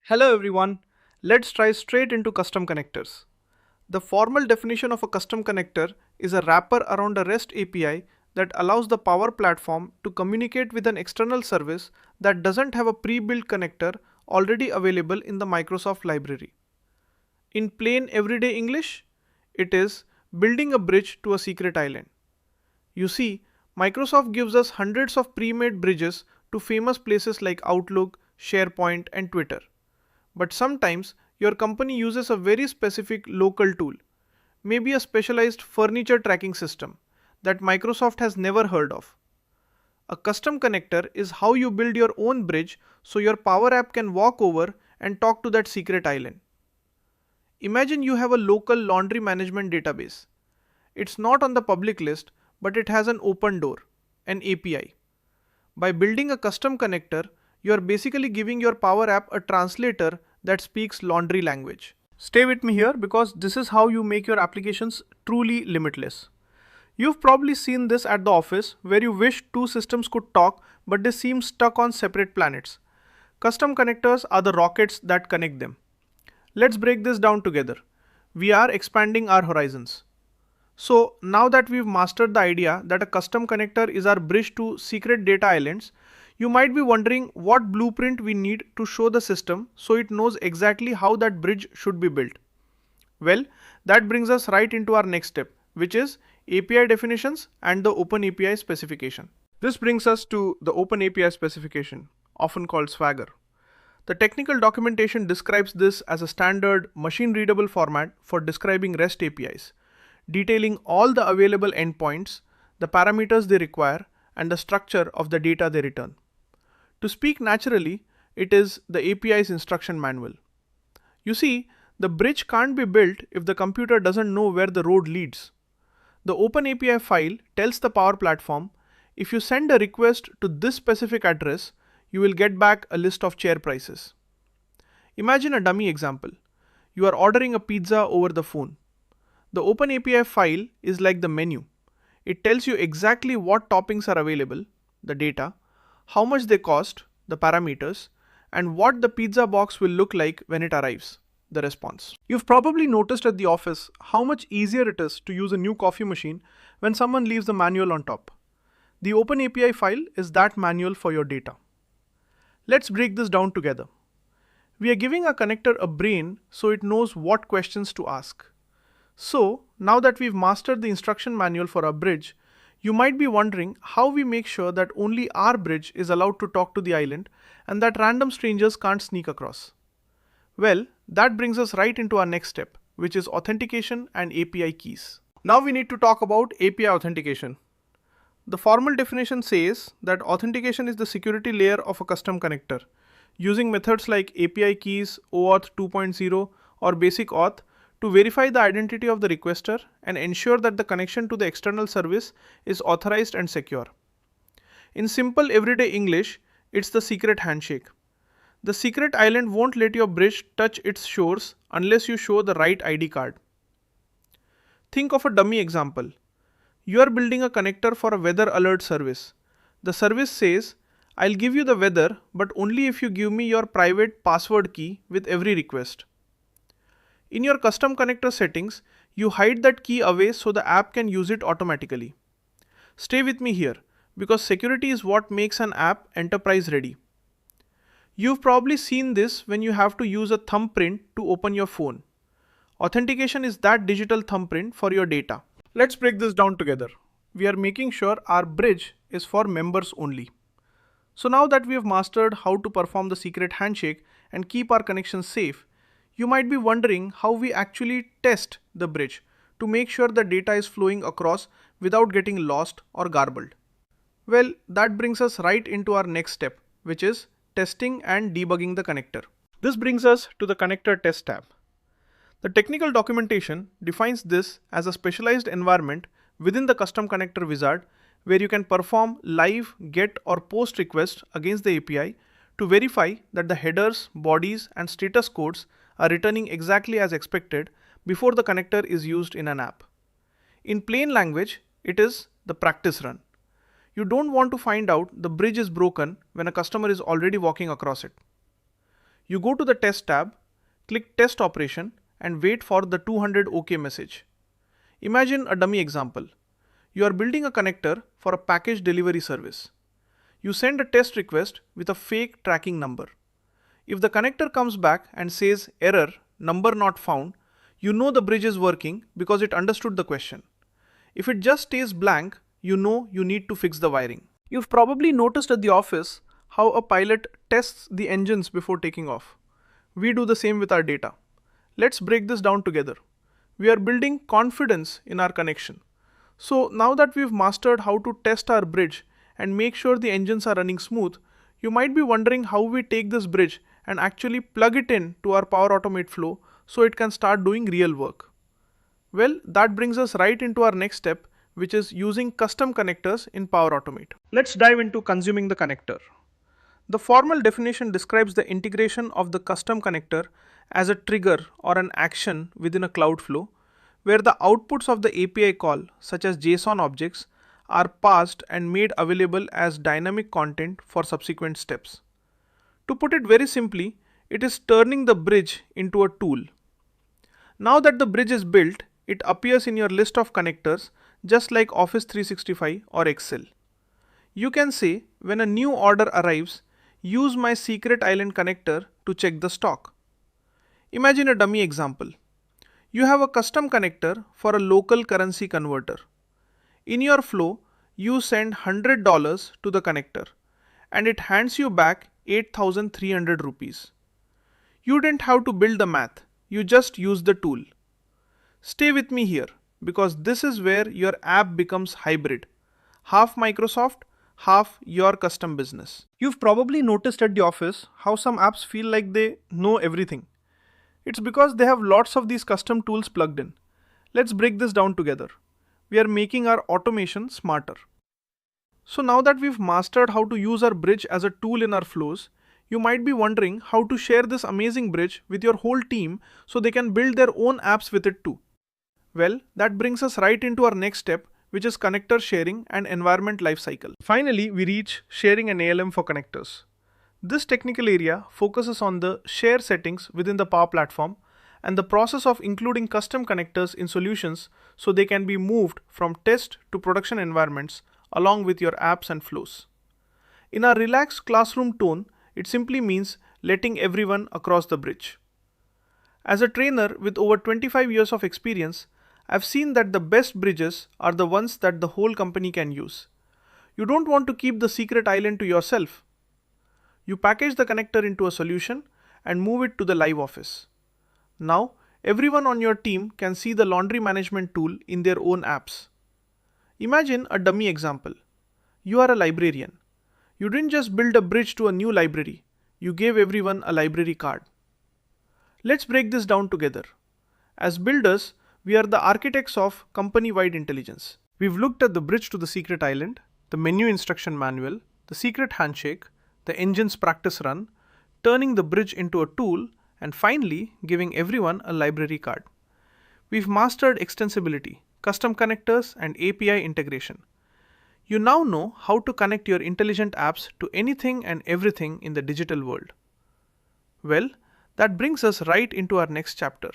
Hello everyone, let's try straight into custom connectors. The formal definition of a custom connector is a wrapper around a REST API that allows the Power Platform to communicate with an external service that doesn't have a pre-built connector already available in the Microsoft library. In plain everyday English, it is building a bridge to a secret island. You see, Microsoft gives us hundreds of pre-made bridges to famous places like Outlook, SharePoint, and Twitter. But sometimes your company uses a very specific local tool, maybe a specialized furniture tracking system that Microsoft has never heard of. A custom connector is how you build your own bridge so your Power App can walk over and talk to that secret island. Imagine you have a local laundry management database. It's not on the public list, but it has an open door, an API. By building a custom connector, you are basically giving your Power App a translator that speaks laundry language. Stay with me here because this is how you make your applications truly limitless. You've probably seen this at the office where you wish two systems could talk but they seem stuck on separate planets. Custom connectors are the rockets that connect them. Let's break this down together. We are expanding our horizons. So now that we've mastered the idea that a custom connector is our bridge to secret data islands, you might be wondering what blueprint we need to show the system so it knows exactly how that bridge should be built. Well, that brings us right into our next step, which is API definitions and the OpenAPI specification. This brings us to the OpenAPI specification, often called Swagger. The technical documentation describes this as a standard machine-readable format for describing REST APIs, detailing all the available endpoints, the parameters they require, and the structure of the data they return. To speak naturally, it is the API's instruction manual. You see, the bridge can't be built if the computer doesn't know where the road leads. The OpenAPI file tells the Power Platform, if you send a request to this specific address, you will get back a list of chair prices. Imagine a dummy example. You are ordering a pizza over the phone. The OpenAPI file is like the menu. It tells you exactly what toppings are available, the data, how much they cost, the parameters, and what the pizza box will look like when it arrives, the response. You've probably noticed at the office how much easier it is to use a new coffee machine when someone leaves the manual on top. The OpenAPI file is that manual for your data. Let's break this down together. We are giving our connector a brain so it knows what questions to ask. So, now that we've mastered the instruction manual for our bridge, you might be wondering how we make sure that only our bridge is allowed to talk to the island and that random strangers can't sneak across. Well, that brings us right into our next step, which is authentication and API keys. Now we need to talk about API authentication. The formal definition says that authentication is the security layer of a custom connector, using methods like API keys, OAuth 2.0, or basic auth to verify the identity of the requester and ensure that the connection to the external service is authorized and secure. In simple everyday English, it's the secret handshake. The secret island won't let your bridge touch its shores unless you show the right ID card. Think of a dummy example. You are building a connector for a weather alert service. The service says, I'll give you the weather, but only if you give me your private password key with every request. In your custom connector settings, you hide that key away so the app can use it automatically. Stay with me here, because security is what makes an app enterprise ready. You've probably seen this when you have to use a thumbprint to open your phone. Authentication is that digital thumbprint for your data. Let's break this down together. We are making sure our bridge is for members only. So now that we have mastered how to perform the secret handshake and keep our connections safe, you might be wondering how we actually test the bridge to make sure the data is flowing across without getting lost or garbled. Well, that brings us right into our next step, which is testing and debugging the connector. This brings us to the connector test tab. The technical documentation defines this as a specialized environment within the custom connector wizard where you can perform live, get, or post requests against the API to verify that the headers, bodies, and status codes are returning exactly as expected before the connector is used in an app. In plain language, it is the practice run. You don't want to find out the bridge is broken when a customer is already walking across it. You go to the Test tab, click Test Operation, and wait for the 200 OK message. Imagine a dummy example. You are building a connector for a package delivery service. You send a test request with a fake tracking number. If the connector comes back and says error, number not found, you know the bridge is working because it understood the question. If it just stays blank, you know you need to fix the wiring. You've probably noticed at the office how a pilot tests the engines before taking off. We do the same with our data. Let's break this down together. We are building confidence in our connection. So now that we've mastered how to test our bridge and make sure the engines are running smooth, you might be wondering how we take this bridge and actually plug it in to our Power Automate flow so it can start doing real work. Well, that brings us right into our next step, which is using custom connectors in Power Automate. Let's dive into consuming the connector. The formal definition describes the integration of the custom connector as a trigger or an action within a cloud flow, where the outputs of the API call, such as JSON objects, are passed and made available as dynamic content for subsequent steps. To put it very simply, it is turning the bridge into a tool. Now that the bridge is built, it appears in your list of connectors just like Office 365 or Excel. You can say when a new order arrives, use my secret island connector to check the stock. Imagine a dummy example. You have a custom connector for a local currency converter. In your flow, you send $100 to the connector and it hands you back 8,300 rupees. You didn't have to build the math, you just use the tool. Stay with me here because this is where your app becomes hybrid. Half Microsoft, half your custom business. You've probably noticed at the office how some apps feel like they know everything. It's because they have lots of these custom tools plugged in. Let's break this down together. We are making our automation smarter. So now that we've mastered how to use our bridge as a tool in our flows, you might be wondering how to share this amazing bridge with your whole team so they can build their own apps with it too. Well, that brings us right into our next step, which is connector sharing and environment lifecycle. Finally, we reach sharing an ALM for connectors. This technical area focuses on the share settings within the Power Platform and the process of including custom connectors in solutions so they can be moved from test to production environments along with your apps and flows. In our relaxed classroom tone, it simply means letting everyone across the bridge. As a trainer with over 25 years of experience, I've seen that the best bridges are the ones that the whole company can use. You don't want to keep the secret island to yourself. You package the connector into a solution and move it to the live office. Now, everyone on your team can see the laundry management tool in their own apps. Imagine a dummy example. You are a librarian. You didn't just build a bridge to a new library, you gave everyone a library card. Let's break this down together. As builders, we are the architects of company-wide intelligence. We've looked at the bridge to the secret island, the menu instruction manual, the secret handshake, the engine's practice run, turning the bridge into a tool, and finally giving everyone a library card. We've mastered extensibility, custom connectors, and API integration. You now know how to connect your intelligent apps to anything and everything in the digital world. Well, that brings us right into our next chapter.